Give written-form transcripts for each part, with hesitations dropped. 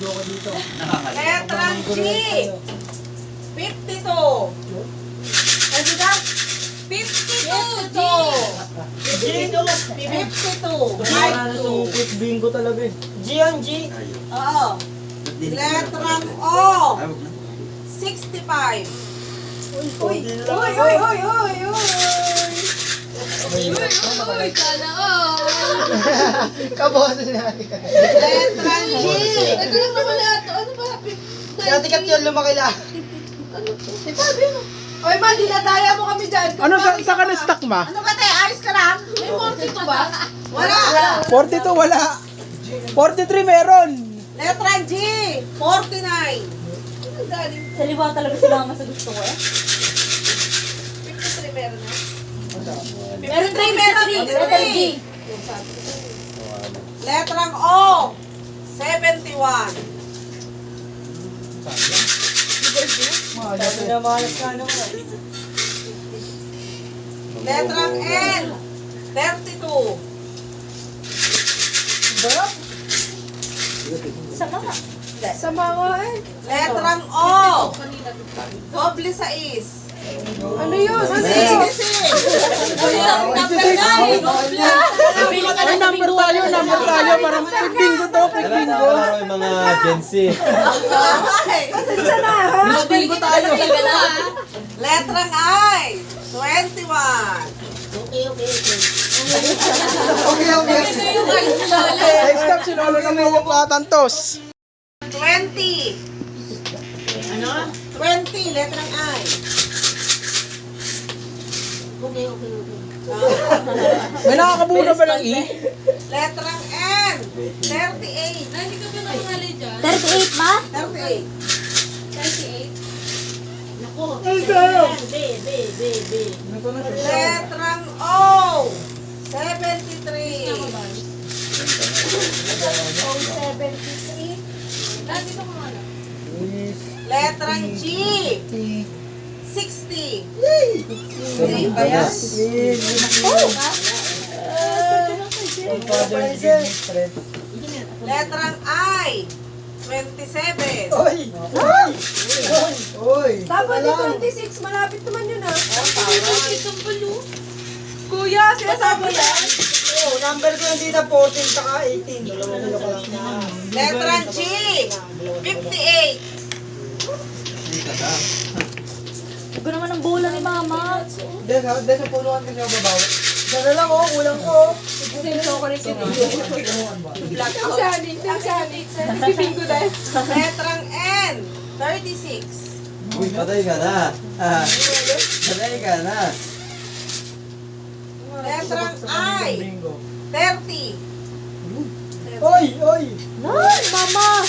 Letrang G. 52. Ano ka? 52. G. 52. Quick bingo talaga eh. G on G. Oo. Letrang O. 65. Uy, Sana all. Kabosa na natin. Letrang G. Ito lang naman ito. Ano ba? Dati kat yun lumaki lang. Oy, ma, dinadaya mo kami dyan. Ano, sa ka na-stuck ma? Ano ka te? Ayos ka lang? May 42 ba? Wala. 42 wala. 43 meron. Letrang G. 49. Ang galing. Sa liwa talaga sila mas gusto ko eh. 53 meron na. Meron 3, meron 3. 3. Letrang O. 71. Dati na malas ka ano ka. Letrang N. 32. Sama nga. Sa mga eh. Letrang O. Doble sa is. Ano yun? Ano yun? 66. Ay, number tayo. Parang quick bingo to, quick bingo. Yung mga Gen Z. Pasensya na ha? Quick bingo tayo. Letrang I. 21. Okay. Next stop, sinolo na mo yung katantos. 20. Ano? 20. Letrang I. May nakakabuo na ba ng E? Letrang N. 38. Hindi ka ba nakangali dyan? 38 ma? 38. 38? Letrang O. 73. Oh, 73? Dati ka mga alam. Letrang G. 60. Letrang I. 27. Dapat di 26, malapit naman yun ah. Kuya, sinasabi yan. Number ko hindi na 14 saka 18. Dalawa ko lang. Letrang G. 58. Huwag naman ang bola ni mama. Dahil sa puluhan ko siya babawi. Sana lang oh, kulang ko. Tangsanin. Sipin ko dahil. Letrang N. 36. Uy, patay ka na. Patay ka na. Letrang I. 30. Oy! Ay, mama.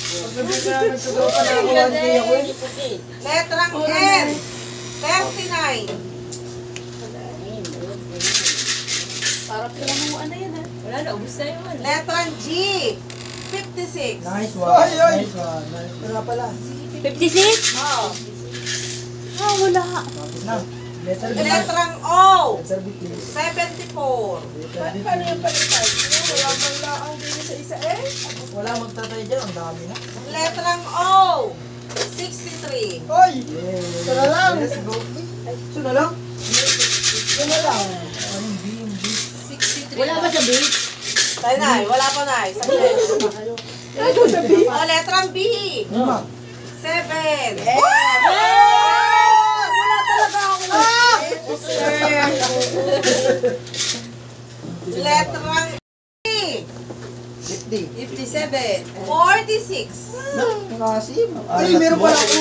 Pagsabi ka namin sa doon pa na ako 1K ako eh. Letrang N. 39. Parang pinamuan na yan ha. Wala na, ubus na yung ano. Letrang G. 56. Nice one. Nice one. Wala pala. 56? Oh. Ah, wala. Na. Letter B. Letrang O. Letter B please. 74. Paano yung palitan? Wala man lang ang din sa isa eh. Wala magtatay dyan. Ang dami na. Letrang O. 63. Oy! Sana lang. Let's go. Sana lang. Sana lang. Anong B? Yung B? 63. Wala ba sa beach? Tayo na, wala pa na. Ano sa B? O, letrang B. Lima. 7. Wala talaga ako. Letrang E. 50. 57. 46. Nakasim. Ay, meron pala ako.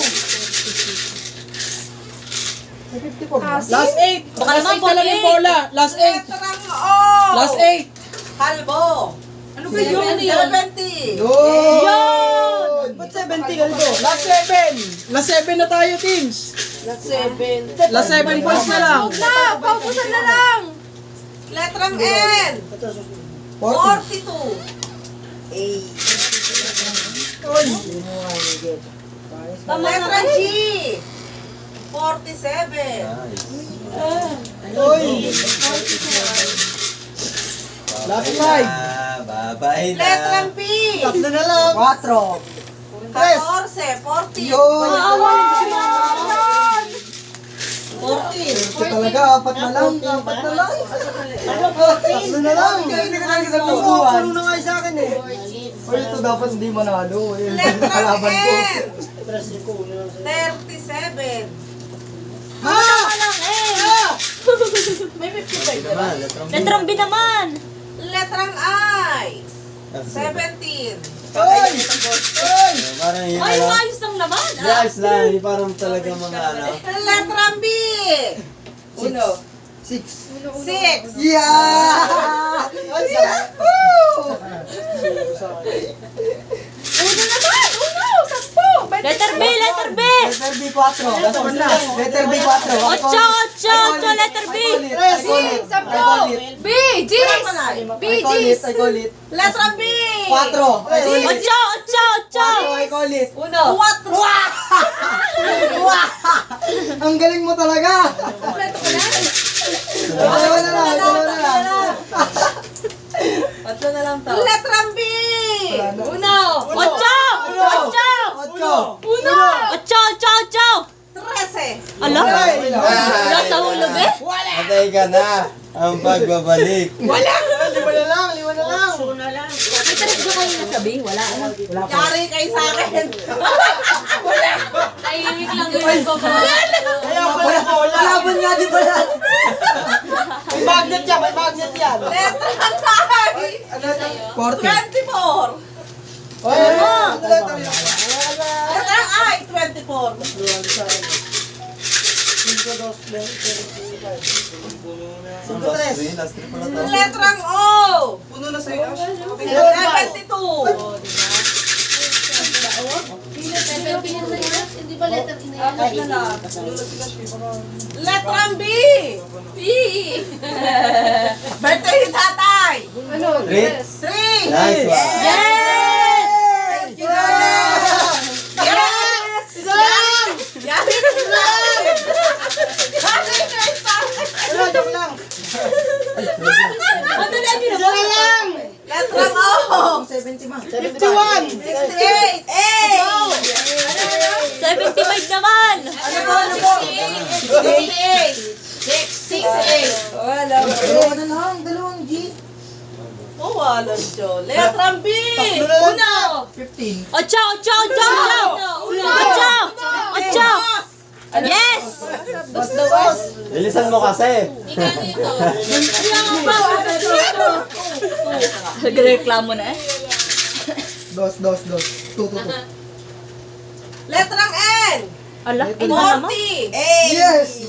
May 54 ba? Last 8. Baka Last naman 8 na lang yung bola. Last 8. Letrang O. Last 8. Kalbo. Ano ba yun? Ano yun? 70. Yun! Ba't 70 ganito? Last 7. Last 7 na tayo, teams. Last 7. Last 7 points na lang. Na, paupusan na lang. Letrang N. 40. 42. Oy! Hindi mo nga higit. Tama na. Letrang G. 47. Nice. Oy! Last 5. Babay na. Letrang P. Tatlo na lang. 4. 14, 14. Yun! Ito 14. talaga, 4 na lang. 4 na lang. Tatlo na lang. Hindi ka lang sa pusuan. Puno na nga sa akin eh. O ito dapat hindi manalo. Letrang Kalaban ko. N. 37. May 55 Naman, letrang B. Letrang B naman. Letrang I. 17. Oy! Oy! Parang yun Ay, lang. ayos lang naman. Yes lang, hindi parang talaga mga ano. Letrang B. 6. 6. Yeah! Yahoo! Uno naman! Uno! 10! Letter B, letter B. Letter B 4. Letter B 4. Ocho, letter B. B! G's! B! G's! I call it. Letrang B. 4. I call it. Ocho. 4. I call it. 4. Ang galing mo talaga. Kompleto ko na. Dalawa na lang. Tatlo na lang to. Letrang B. Uno. Ocho. 8. Ala? Wala sa hulog eh. Patay ka na. Ang pagbabalik. Lima na lang. May tarik ba kayo nasabi? Wala. Yari kayo sa akin. Tahimik lang yung baba. Kalaban nga di ba yan? May magnet yan. Letrang I. 40. 24. Letrang I. 24. Last trip pala to. Letrang O. Puno na sa'yo. 72. Hindi ba letter in Letrang B. Birthday ni tatay. Ano? Three. 3. Nice one. Yes! Yes! Yari kayo sa akin. Yari kayo sa akin. Joke lang. Ano na yun? Letrang O. 51. 68. 75 naman. Ano po? 68. 68. Wala. Dalawang G. Oh, wala siya. Letrang B. Uno. 15. Ocho. Yes! Bilisan mo kasi. Nagreklamo na eh. Dos. 2. Letrang N. Ala, ito naman. 40. Yes.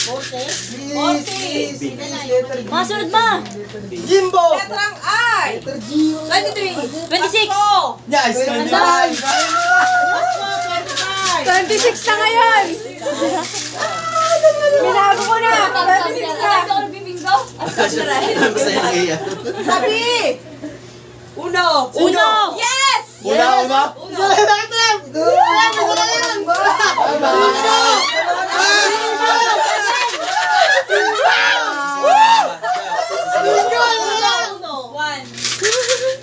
40. Letter G. Masunod ba? Jimbo. Letrang I. Letter G. 26. Yes. 25. 26 na ngayon! Binago ko na! 26 na! Sabi. Uno. Yes! Una.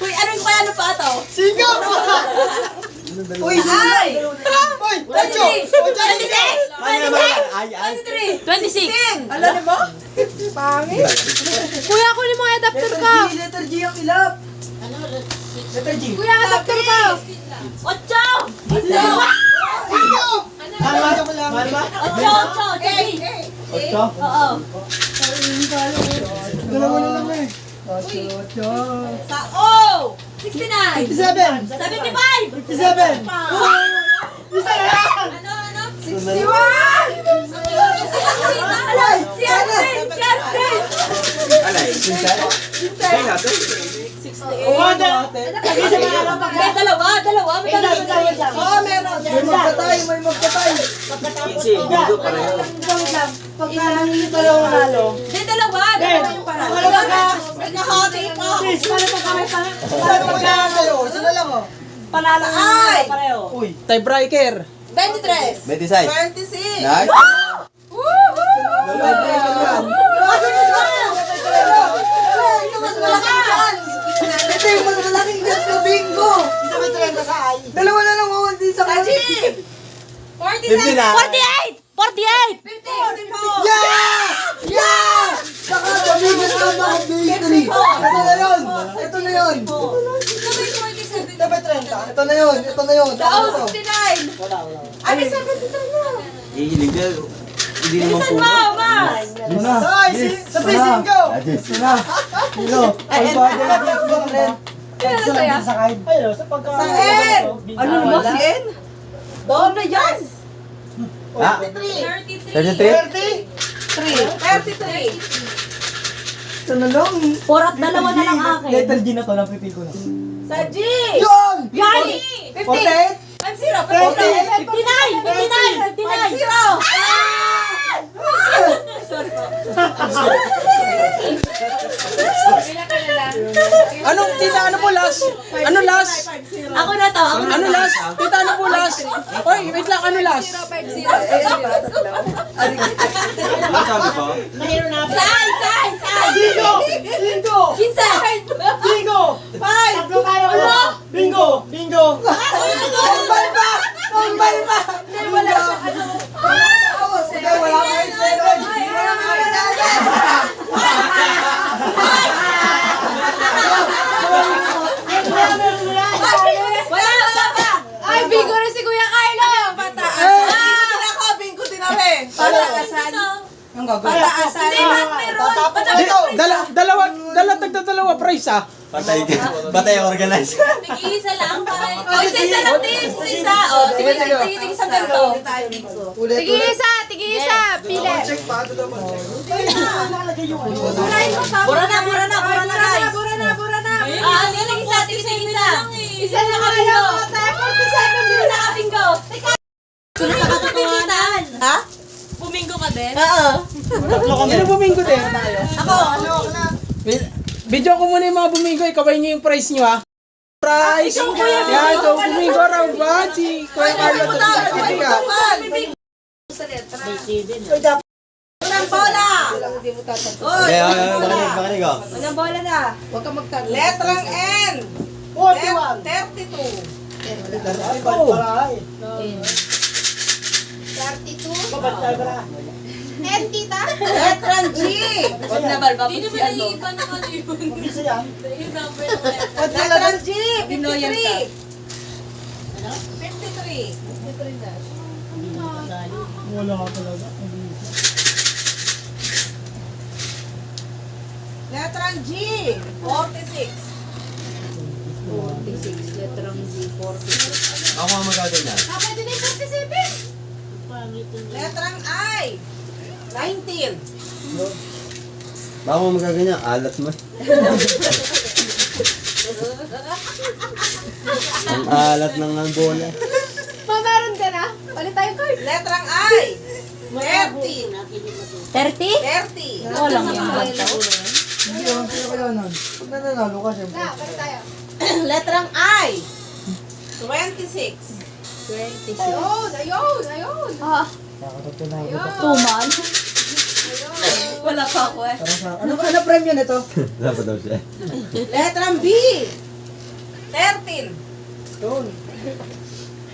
Uy, ano yung kaya pa ito? Uy, Ay. Uy, 26! Ay. 26! Alam mo? Kuya, kunin mo yung adapter ko! Letter G ang ilap. Letter G. Kuya, adapter ko! 8! Malma. 8! Ocho. Oo. Dalawa na lang eh. 8. Sa O. 69! 57. 75! 57. Isa na lang. 61. Si Arsen! Alay. Sinsan? Kaya natin. 68. Dalawa. May dalawa. Oo, meron. May magkatay. Kinsi, bigo pa rin. Pagka nangingit na lang nalo. Hindi, dalawa yung parang. Nagkahati pa. Paano pagka kayo? Sino lang oh? Panalo ay. Uy, tiebreaker. 23! 26. 26. Nice. Tiebreaker yan. Ito mas malaking dyan sa bingo. 50 na. 48! 48! 54. Yeah! Yeah! Saka sabihin ko na ako victory. Ito na yun. Ito na yun. Dapat 30. Ito na yun. Ito na yun. Dao, Ito. 69. Wala. Ay, may 73 na. Ihilig ka. Hindi naman po. Ito na. Sa prison ko. Ito na. Ito. Ay, bago na ito. Sa kahit. Ayun, sa pagka... Sa N. Ano ba si N? Doon na yan. Ha? 33. 33? 33. Ito na lang. Porat dalawa na lang akin. Letter G na to. Napipil ko na. Sa G. Yun! Yan! 50. 48? 50. 59! 59! 59! Anong, tita, ano po last? Ano last? Ako na to. Ako na Ano last? Tita, ano po last? Oy, wait lang, ano last? Ano sabi ko? Sai! Sai! Sai! Bingo! Kinsa! Bingo! Five. Tatlo tayo. Bingo! Bingo! Tambay pa! Tambay pa! Wala siya. Ano? Sige, wala pa yung seven. Wala pa. Ay, bigo na si Kuya Carlo! Pataasan. Wala ko. Bingo din ako eh. Pataasan. Ang gagawin. Pataasan. Tatapos ko ito. Dalawa price ah. Patay ka. Patay organize. Tig-isa lang para... O, isa lang din! Isa! O, tig-isa sa ganito. Ulit, ulit. Tig-isa! Pili! Check pa. Ito naman check. Bura na, bura na, bura na, guys! Bura na! Ah, tig-isa! Isa na kabingo! Isa na kabingo! Sunod sa katotohanan! Ha? Bumingo ka din? Oo. Sino bumingo din? Ako! Video ko muna yung mga bumingo, ikaway niyo yung price niyo ah. Price! Yan, so bumingo raw ba? Si Kuya Carlo to ka. Unang bola. Okay, makinig ko. Unang bola na. Huwag ka magtanong. Letrang N. 41. 32. Ba't 32? para? And tita? Letrang G. Huwag na balba mo si ano. Mabisa yan. Letrang G. Binoyan ka. 53. 53. Wala ka talaga. Letrang G. 46. 46, letrang Z, 46. Ako ang magaganyan. Pwede na yung 47? Letrang I. 19. Baka mo magaganyan. Alat mo. Ang alat ng ang bola. Meron ka na? Palit tayong card. Letrang I. 30. 30? 30. Walang yung banta. Hindi naman sila kaya nun. Pag nananalo ka, syempre. Na, palit tayo. Letrang I. 26. 26. Ayun! Ah, Nakakatutunan ko. tumal. Wala pa ako eh. Ano premium nito? Dapat daw siya. Letrang B. 13. Yun.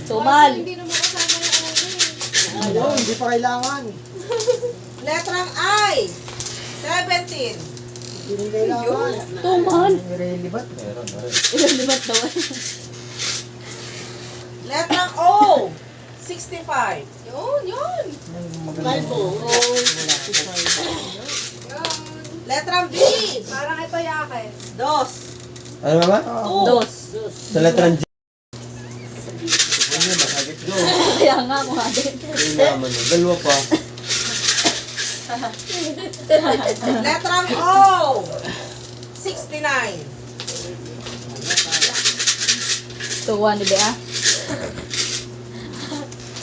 Tumal. Hindi naman kasama yung ano eh. Ayun, hindi pa kailangan. Letrang I. 17. Hindi kailangan. Tumal. Irrelevant. Ilang limat daw eh. Letrang O. 65. Yun! Letrang B. Parang ito yakin. 2. Ano ba? Dos. Sa letrang G. Ano masakit ko. Kaya nga, mga din. Ayun naman. Dalawa pa. Letrang O. 69. Tuwa ni Bea.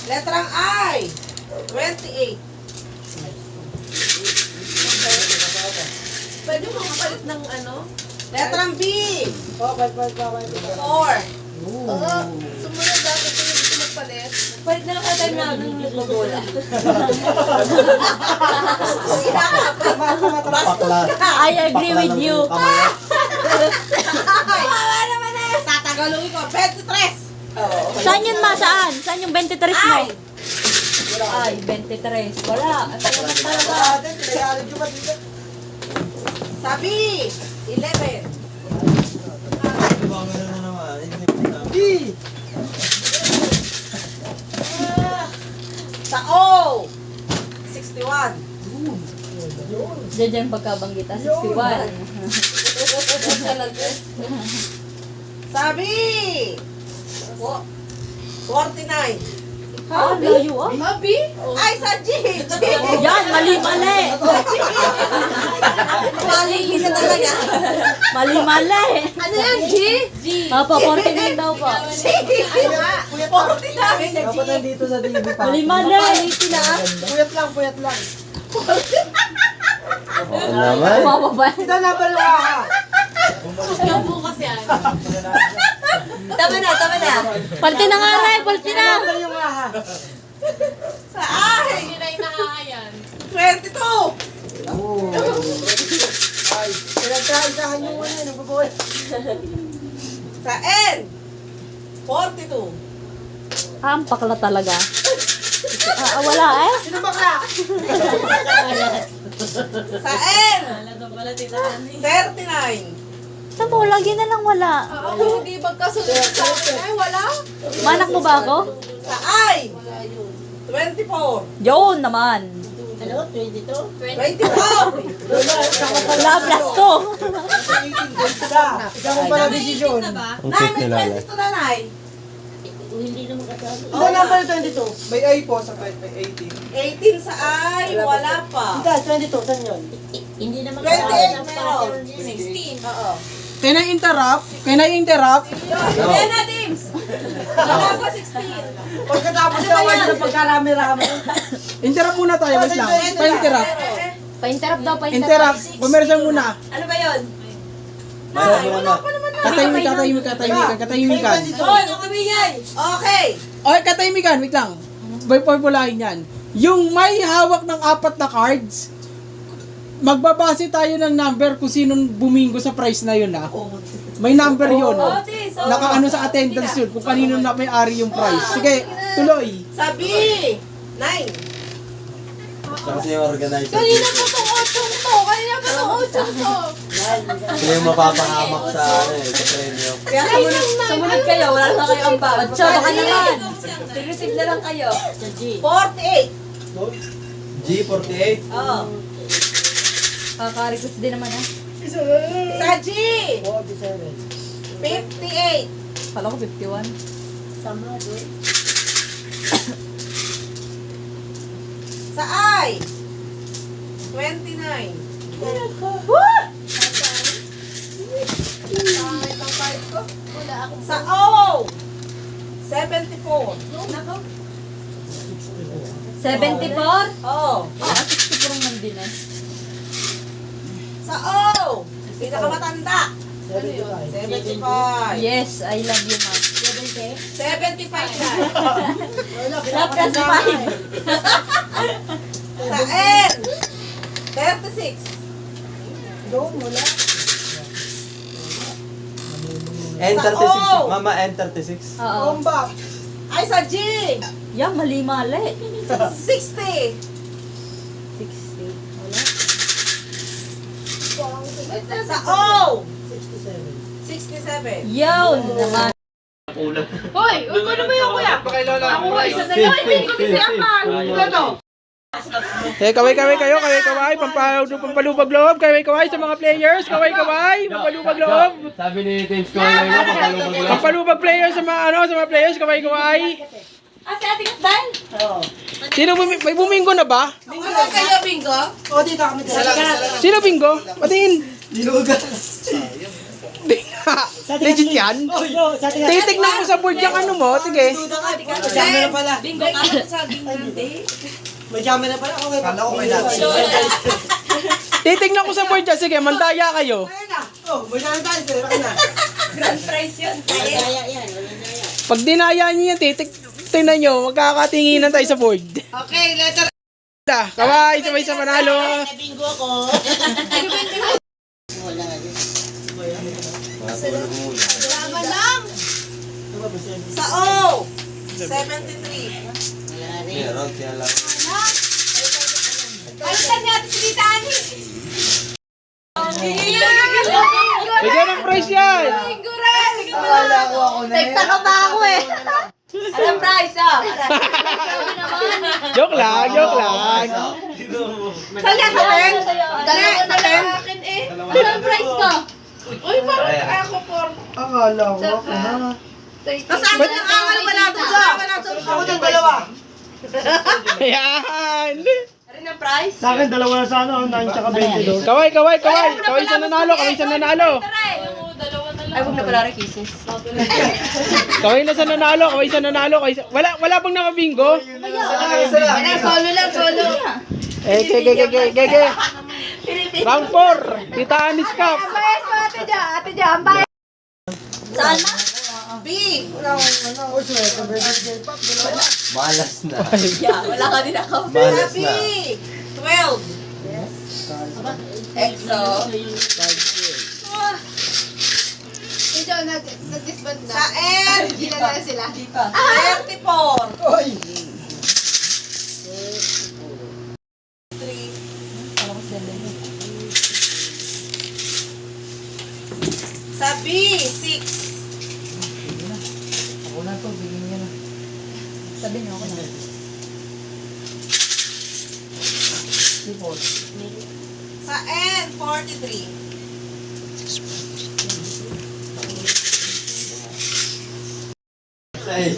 Letrang I. 28. Pwede mo kapalit ng ano? Letrang B. Oh, bye. 4. Sumunod dapat ko yung gusto magpalit. Palit na lang tayo na ng nagbabola. Pakla. I agree with you. Tatagalungin ko. 23. Saan yun ma? Saan? Saan yung 23 mo? I. Ay, 23. Wala. At wala talaga. Sabi, 11. Bangan na naman. Sa O, 61. Diyan pagkabanggita, 61. Sabi, 49. Ha? Layo ah. Ay, sa G. Yan, mali-mali. Mali ka talaga. Mali-mali. Ano yan, G? Papa, 49 daw po. G. 49. Dapat nandito sa TV pa. Mali-mali. Puyat lang. Ano naman? Papa ba? Ito na ba lang? Tama na. Palti na nga rin, palti na. Yung aha. Sa I. 22. Ay, pinagkaisahan yung ano, nagbabawi. Sa N, 42. Ang pakla talaga. Wala eh. Sino bakla? Sa N, 39. Saan mo? Lagi na lang wala. Hindi magkasunod sa akin. Ay, wala. Manak mo ba ako? Sa I, 24. Yun naman. 24. Wala, plus 2. Ikaw mo pala desisyon. Ang Nay, cute may nila. 22 na, Nay. Ito na pala 22. May I po sa may 18. 18 sa I, wala pa. Hindi, 22. Saan yun? 28 meron. 16. Oo. Can I interrupt? Hindi na, Dims. Wala pa 16. Pagkatapos na wala na pagkarami-rami. Interrupt muna tayo, wait lang. Pa-interrupt. Pa-interrupt daw, Interrupt. Commercial muna. Ano ba yun? Mara mo na. Katahimikan. Hoy, kami yan. Okay. Okay, katahimikan, wait lang. May formulahin yan. Yung may hawak ng 4 na cards, magbabase tayo ng number kung sinong bumingo sa prize na yun, ha? May number yun. Nakaano sa attendance yun, kung kanino na may-ari yung prize. Sige, tuloy. Sabi, 9. Kasi yung organizer. Kanina pa itong 8 to. Kanina pa itong 8 to. Sila yung mapapahamak sa sa premyo. Kaya Sumunod kayo, wala na kayo ang bawat. Tsaka ka naman. receive na lang kayo. 48. G48. Oo. Kaka-request din naman ah. Sa G, 58. Kala ko 51. Sa I, 29. Sa O, 74. 74? Oo. Ah, 64 man din eh. Sa O, pinakamatanda. 75. Yes, I love you, ma'am. 75 na. Love plus 5. Sa N, 36. N36. O. Mama, N36. Oo. Ombak. Ay, sa G, Yan, mali-mali. 60. 60. Sa O, 67. Yun naman. Hoy, ano ba yung kuya? Ako ba isa na lang? Hindi ko kasi akal. Okay, kaway kayo, pampalubag loob, kaway sa mga players, kaway, pampalubag loob. Sabi ni James ko lang mo, papalubag lang. Pampalubag players sa mga players, kaway. Ah, si Ate Kasdan? Sino may bumingo na ba? Wala kayo, bingo? O, dito kami. Sino bingo? Patingin. Dinugan. Legit yan? Titignan ko sa board yung ano mo, sige. May camera pala. Bingo ka sa bingo. May camera pala. Okay, kala ko may natin. Titignan ko sa board yan, sige, mandaya kayo. Oh, may camera tayo. Sir, na. Grand prize yun. Pag dinaya niyo yan, tingnan nyo, magkakatinginan tayo sa board. Okay, letter Kaway, sabay sa manalo. bingo ko. Papalubag muna. Sa O, 73. Meron, kaya lang. Palitan niya si Tita Ani. Bigyan ng price yan! Akala ko ako na eh. Nagtaka pa ako eh. Anong price ah? Joke lang, joke lang. Saan yan? Sa pen? Dalawa na lang akin eh. Anong price ko? Uy, parang ako por. Akala ko ako na. Tapos ang awal wala doon sa. Ako ng dalawa. Ayan! Ano ang price? Sa akin, dalawa na sa ano, 9 tsaka 22. Kaway, kaway, kaway! Kaway sa nanalo, kaway sa nanalo! Ay, huwag na pala rin kisses. Kaway na sa nanalo, kaway sa nanalo, kaway sa... Wala bang nakabingo? Solo lang, solo. Gege. Round 4, Tita Anis Cup. Ate Jam, bye. Saan na? B. Wala akong ano, ako swerte, birthday pack, dalawa. Malas na. Yeah, wala ka din ako. Malas B. na. 12. EXO. Sa N. Di pa. 34. Oy! 3. Sa B. 6. Ako na to, bigyan niya na. Sabi niyo ako na. Sipot. Sa N. 43. Ay.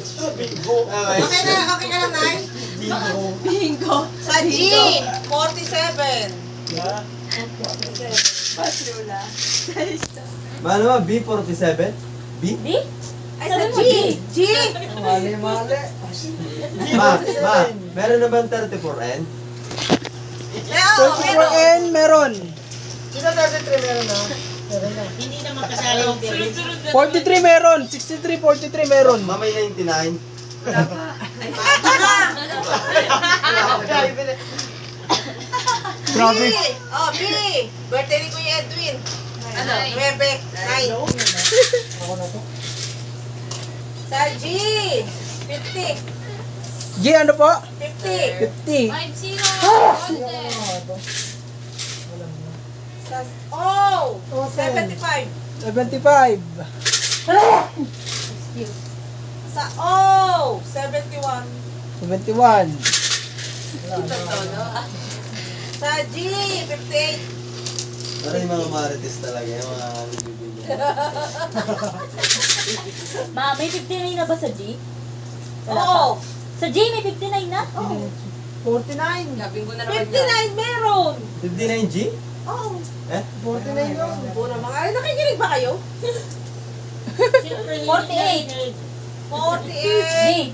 Okay ka na, Nay? Bingo. Sa G. 47. Mano ba? B47? B? B? Ay, sa G. G. Mali. Meron na bang 34N? Meron. 34N meron. Sino 33 meron na? Meron na. 43 meron. 63, 43 meron. Mamay 99. Grabe. B. Oh, B. Birthday ni Kuya Edwin. Ano? 9. 9. Ako na to. Sa G. 50. G, ano po? 50. 50. 5-0. Sa O. 75. 75. Sa O. 71. 71. Sa G. 58. Pero yung mga marites talaga, yung mga bibigyan. Ma, may 59 na ba sa G? Oo. Sa G, may 59 na? 49. Sabi ko na 59 meron. 59G? Oo. 49 yun. Puro mga, ay, nakikinig ba kayo? 48. 48. G.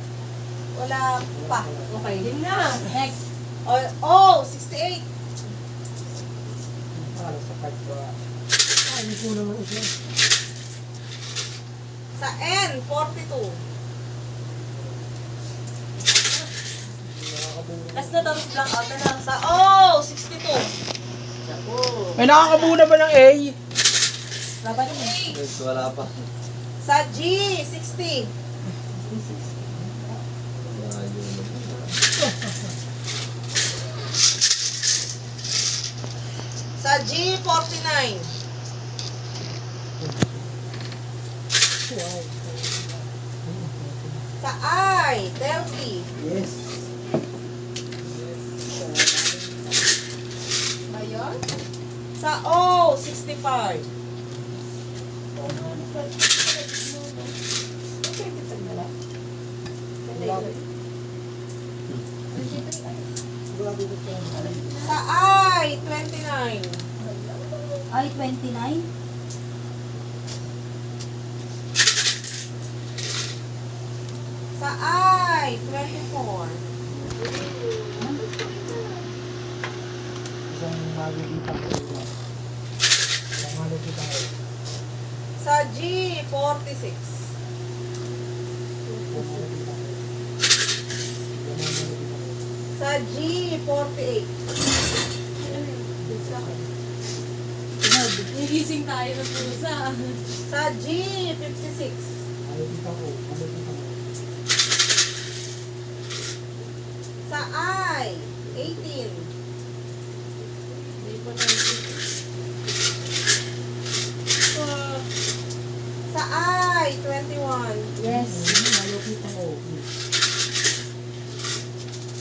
Wala pa. Okay. Yun na. Next. Oh, 68. Para sa card ko. Ay, hindi ko naman isa. Sa N, 42. Last na tapos blank out na lang. Sa O, 62. May nakakabuo na ba ng A? Laban din. Wala pa. Sa G, 60. Sa G, 49. Sa I, 30. Yes. Sa O, 65. Sa I, 29. Ay, 29. Sa I, 24. Isang magigita ko. Isang magigita ko. Sa G, 46. Sa G, 48. Nagising tayo ng pusa. Sa G, 56. Magigita ko. Magigita ko. Sa I, 18. Sa I, 21. Yes.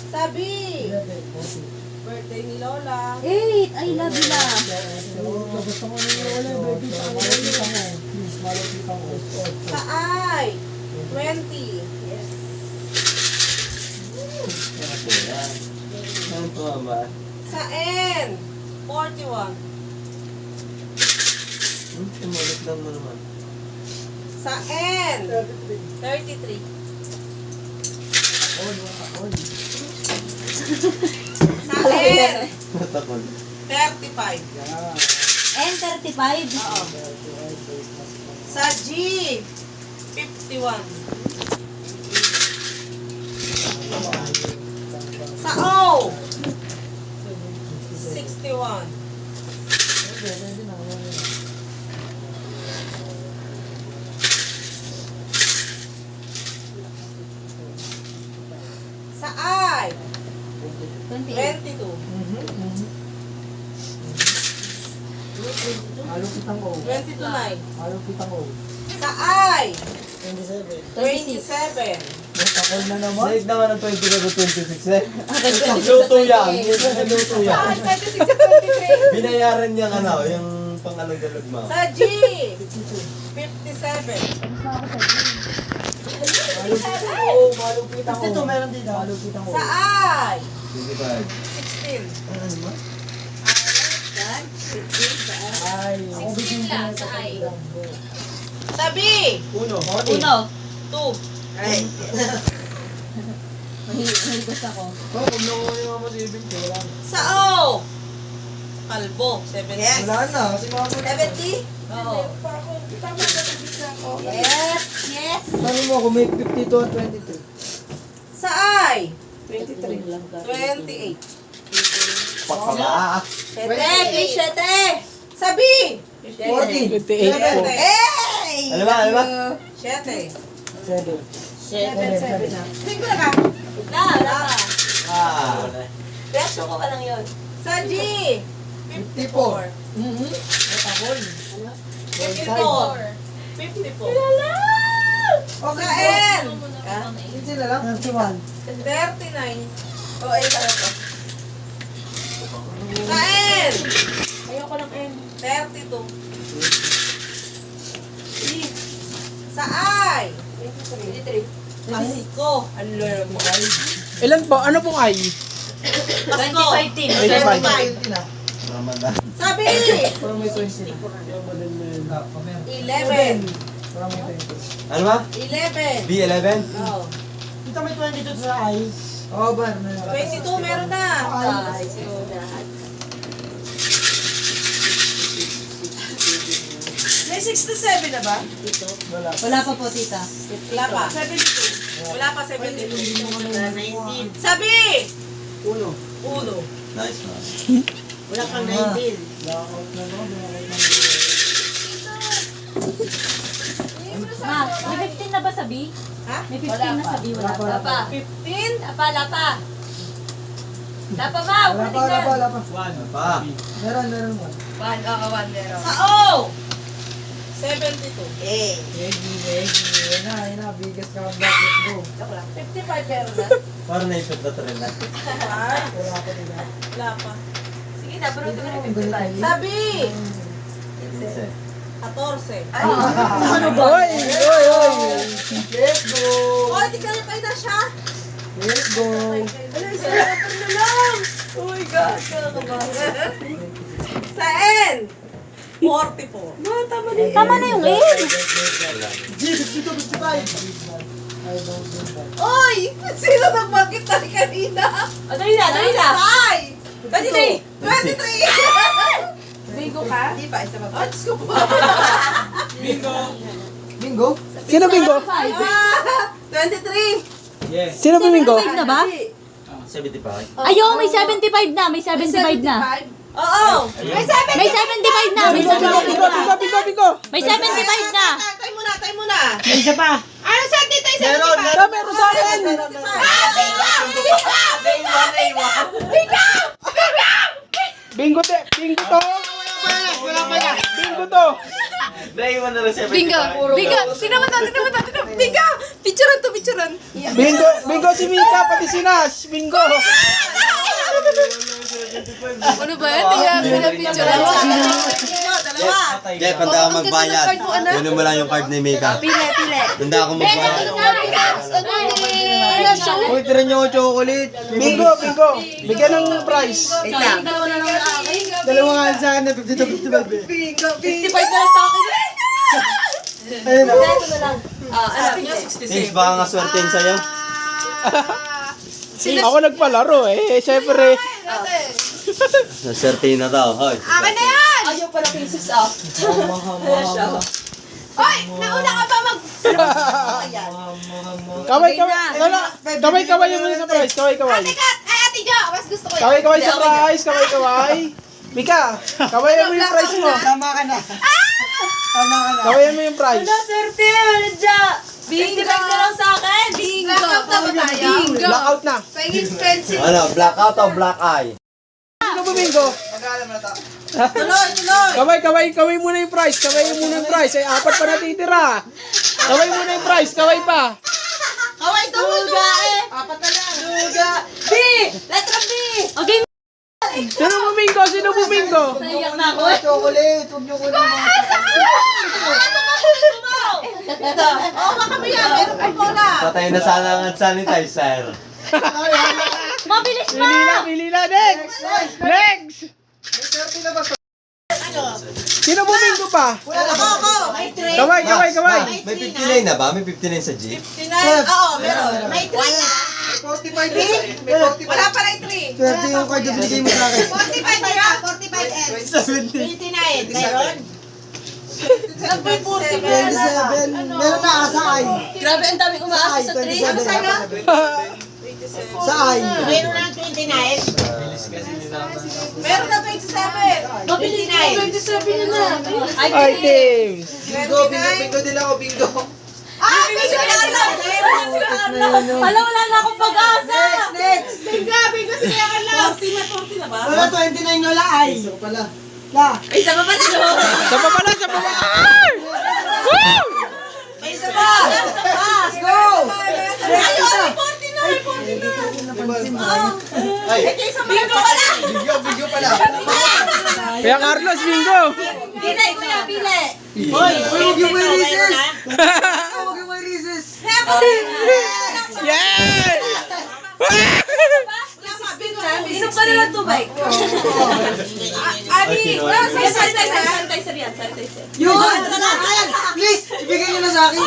Sa B, birthday ni Lola. 8. I love you la. Gusto mo nyo wala, baby. Malapitan mo. Please, malapitan mo. Sa I, 20. Yes. Ano to ba? Sa N, 41. Tumulit lang mo naman. Sa N, 33. Sa N, Matakol. 35. N35. Oo. Sa G, 51. Sa O, 61. Sa I, 28. 22. Malapitan mo. 22 na. Malapitan mo. Sa I, 27. 27. Matakol na naman. Save naman ng 20 to 26 eh. Luto yan. Luto yan. 26 sa 23. Binayaran niya ano, yung pangalog-alog mo. Sa G, 57. Malupitan mo. Malupitan mo. Ito, meron dito. Malupitan mo. Sa I, 25. 16. Ano ba? Ay, ako 16 lang sa I. Sa B, Uno. 1. 2. May gusto ko. Huwag na ko yung mama si Ibig. Sa O, kalbo, 70. Wala na. Kasi mama 70? Oo. Yes. Yes. Ano mo ako may 52 at 23? Sa I, 28. Pakala. Sete. Sa B, 14. 28 po. Hey! Ano ba? Ano ba? 7. 7. 7 na. Tingko na ka. Wala pa. Ah. Reaction ko pa lang yun. Sa G, 54. 54. 54. Okay, Sa N, Yun sila lang? 31. 39. O, ay, kaya ko. Sa N, ayoko ng N. 32. Sa I, 23. Pasko. Ano mo? Ilan po? Ano pong I? Pasko. 25. 25. Ramadan. Sa B, Parang may 20 na. 11. Parang may 20. Ano ba? 11. B11? Oh. Dito may 22 sa ay. Oo ba? 22 meron na. Ay. May 67 na ba? Wala. Wala pa po, tita. Wala pa. 72. Wala pa 72. Sabi! Uno. Uno. Nice one. Wala kang 19. Lockout na no? Ma, may 15 na ba sa B? Ha? May 15 na sa B. Wala pa. Wala pa. 15? Lapa, lapa. Lapa, ma. Wala pa, wala pa, wala pa. Ano pa? Meron mo. 1, oo, 1 meron. Sa O! 72. Eh. Yun na, biggest comeback, let's go. 55 meron na. Parang naipit na trend na. Ay, Wala pa din na. wala pa. Sige na, pero ito na Ang galit tayo. Sabi! 14. Ano ba? Oy! Oy! Oy! Let's go! Oh, tignan niyo kayo na siya. Let's go! Ano, isa na lang. Oh my God, kakabahan. Sa N! 44. Tama na yung 8. G, 52, 55! I don't do that. Oy! Sino nagmarket tayo kanina? Dali na, dali na. Ay! 23. 23! Bingo ka? Di ba? Isa ba? Oh, Diyos ko po. Bingo? Sino bingo? 23! Yes. Sino bingo? 75 na ba? 75. Ayo, may 75 na. May 75 na. Oo! Ayun. May 75 na. May 75 Bingo, na. bingo, bingo, bingo! May 75 na. Tayo muna, tayo muna. May isa pa. Ano sa dito? Meron, Ah, meron sa akin! Ah, bingo! Bingo to! Bingo to! Naiwan na rin siya. Bingo! Bingo! Tingnan mo to! Bingo! Picturean! Bingo si Mika, pati si Nash! Bingo! Ano ba yan? Tingnan mo na picturean sa akin. Jeff, handa ako magbayad. Kunin mo lang yung card ni Mika. Pile. Handa ako magbayad. Uy, tira niyo ako chocolate. Bingo! Bigyan ng prize! Wait lang. Dalawa nga sa akin na 52-55. 55 na lang sa akin. Ayun na. Ito na lang. Alam niyo. Thanks, baka nga swertein sa'yo. Ako nagpalaro siyempre. Swertein na daw. Hoy. Akin na yan! Ayaw pala pieces ah. Hoy! Nauna ka pa mag... Kaway mo sa prize, kaway. Ate Kat! Ay, Ate Jo! Mas gusto ko yun. Kaway sa prize, kaway. Mika, kawayan mo yung prize mo. Tama ka na. Kawayan mo yung prize. Swerte! Wala dyan! 55 na lang sa akin! Bingo! Tama tayo. Bingo! Blackout na. Paging pencil. Ano, blackout o black eye? Sino ba bingo? Kaway muna yung prize. Ay, apat pa natitira. Kaway muna yung prize, kaway pa. Kaway to mo eh! Apat na lang! Luga! B! Letra B! Okay, Sino bumingo? naiyak na ako. Chocolate, huwag niyo kunin mga. Ito. Oo, makamiya. Meron pa ko na. Patay na sana ang sanitizer. Mabilis pa! Pili na. Next! Sino bumingo pa? Ako! May 3. Kaway. May 59 na ba? May 59 sa Jeep? Oo, meron. May 3 na. 45 Wala pa rin 3. Swerte yung card na binigay mo sa akin. 45 na. 45 M. 29. Meron? 27. Meron na sa ay. Grabe, ang dami umaasa sa 3. Ano sa'yo? Sa ay. Meron na 29. Meron na 27. Mabilis na 27 na. Items. Bingo din ako, bingo. Ah! Bingo na lang! Wala na akong pag-asa. Next. Bingo si Carlos! Team na 40 na ba? Wala 29 wala ay. So pala. La. Ay, isa pa pala. Sa pala. May isa pa. Let's go. Ayun, may 49. Ay! Bingo pala. Bingo pala. Kaya Carlos, bingo. Pile, kuya, pile. Hoy, huwag yung may recess. Huwag yung may recess. Yes! Inom ka na lang tubig. Ani! Sanitizer yan, sanitizer. Yun. Ayan. Please, ibigay niyo na sa akin.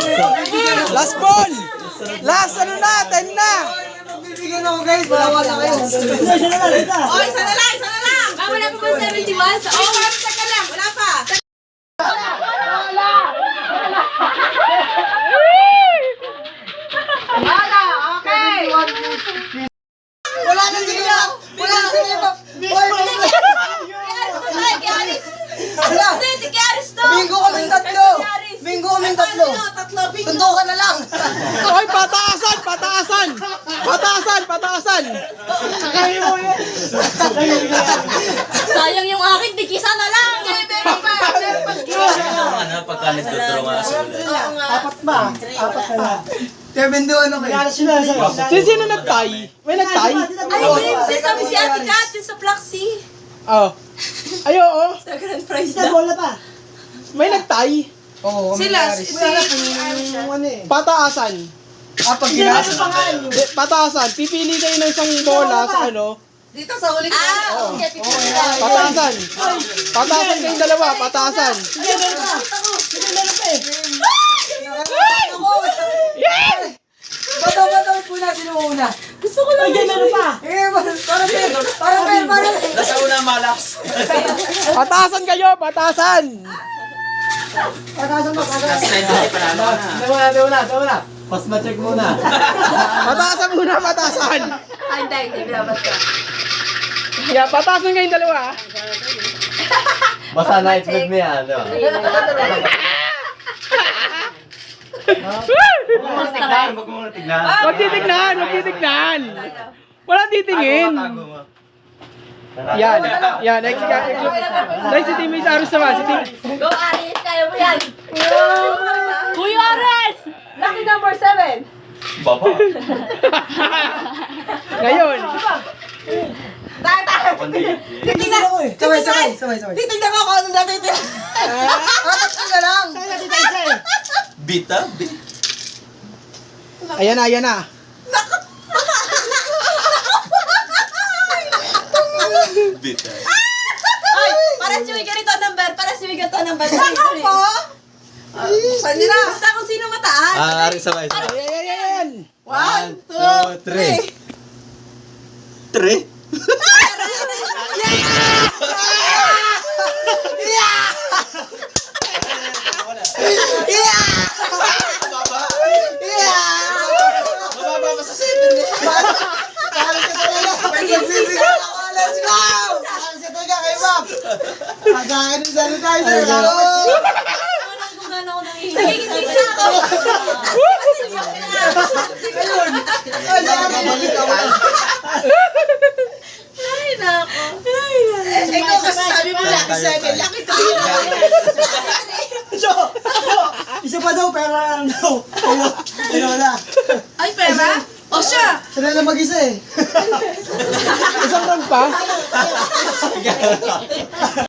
Last ball! Last, 10 na! Bibigyan ako guys, bawal na kayo. Oh, isa na lang! Wala pa ba 71 sa Oh, parang saka lang! Wala pa! Wala! Okay! Wala na sila. Wala na sila. Hoy, wala. Hindi, Kiaris to. Bingo kaming tatlo. Bingo kaming tatlo. Tatlo, bingo! Tundo ka na lang. Hoy, pataasan! Kaya mo yan. Sayang yung akin, bigisa na lang. Meron pa! Ano, pagka nagtuturo nga sa Oo nga. Apat na lang. Kaya bindo ano kayo? Sino nag-tie? May nag-tie? Ay, hindi. Sabi si Ate Kat, yung sa Flaxi. Oh. Ay, oo. Sa grand prize na. May nag-tie. Oo, Sila, ano eh. Pataasan. Pag ginasa pa nga yun. Pataasan. Pipili kayo ng isang bola sa ano. dito sa huli ko. Okay, pipili. Pataasan. Pataasan kayong dalawa. Pataasan. Bataw po na, sino una? Gusto ko lang. Ay, meron pa. Para. Nasa una malas. Pataasan kayo. Pataasan. Patasan mo. Wala. Pas ma-check muna. Pataasan muna. Pataasan. Ay, hindi. Bilabas ka. Yeah, pataasan kayong dalawa. Basta na itlog niya, ano? Basta tignan, wag mo muna tignan. Huwag titignan, huwag titignan. Walang titingin. Tago mo. Yan, yan. Next ka. Next si Teammate Aris naman. Si Team... Go, Aris! Kaya mo yan! Kuya Ares! Lucky number 7. Baba. Ngayon. Tayo. Titignan ako eh. Sabay. Titignan ko kung ano natitin. Apat na lang. Bita? Ayan na, ayan na. Bita. Ay! Para si Wiga rito number! Para si Wiga to number! Ako? Saan nila? Basta kung sino mataas! Ari, sabay. Ayan, ayan, ayan. 1, 2, 3. 3. Mababa pa sa 7 eh. Parang ka talaga. Nagbibigyan ako. Let's go! Parang siya talaga kay Bob. Pagkain ng sanitizer. Ano kung gano'n ako nangihingi? Nagiging ako! Ayun. Ay, saka babalik ako. Ay, nako! Ikaw kasi sabi mo lucky 7. Lucky 3. Isa pa daw, pera lang daw. Ayun wala. Ay, pera? O siya. Sila na mag-isa eh. Isang round pa.